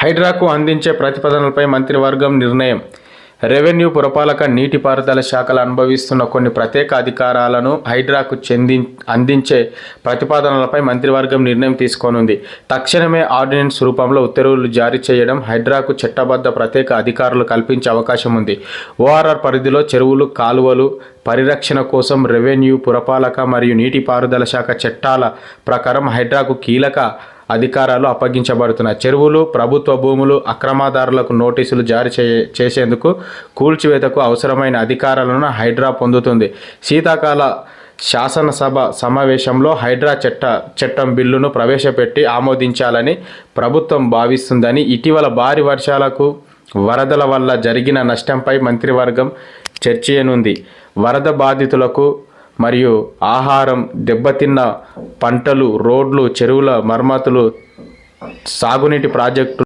హైడ్రాకు అందించే ప్రతిపాదనలపై మంత్రివర్గం నిర్ణయం. రెవెన్యూ, పురపాలక, నీటిపారుదల శాఖలు అనుభవిస్తున్న కొన్ని ప్రత్యేక అధికారాలను హైడ్రాకు అందించే ప్రతిపాదనలపై మంత్రివర్గం నిర్ణయం తీసుకోనుంది. తక్షణమే ఆర్డినెన్స్ రూపంలో ఉత్తర్వులు జారీ చేయడం, హైడ్రాకు చట్టబద్ధ ప్రత్యేక అధికారాలు కల్పించే అవకాశం ఉంది. ఓఆర్ఆర్ పరిధిలో చెరువులు, కాలువలు పరిరక్షణ కోసం రెవెన్యూ, పురపాలక మరియు నీటిపారుదల శాఖ చట్టాల ప్రకారం హైడ్రాకు కీలక అధికారాలు అప్పగించబడుతున్నాయి. చెరువులు, ప్రభుత్వ భూములు అక్రమదారులకు నోటీసులు జారీ చేసేందుకు, కూల్చివేతకు అవసరమైన అధికారాలను హైడ్రా పొందుతుంది. శీతాకాల శాసనసభ సమావేశంలో హైడ్రా చట్టం బిల్లును ప్రవేశపెట్టి ఆమోదించాలని ప్రభుత్వం భావిస్తుందని, ఇటీవల భారీ వర్షాలకు, వరదల వల్ల జరిగిన నష్టంపై మంత్రివర్గం చర్చించనుంది. వరద బాధితులకు మరియు ఆహారం, దెబ్బతిన్న పంటలు, రోడ్లు, చెరువుల మరమ్మతులు, సాగునీటి ప్రాజెక్టులు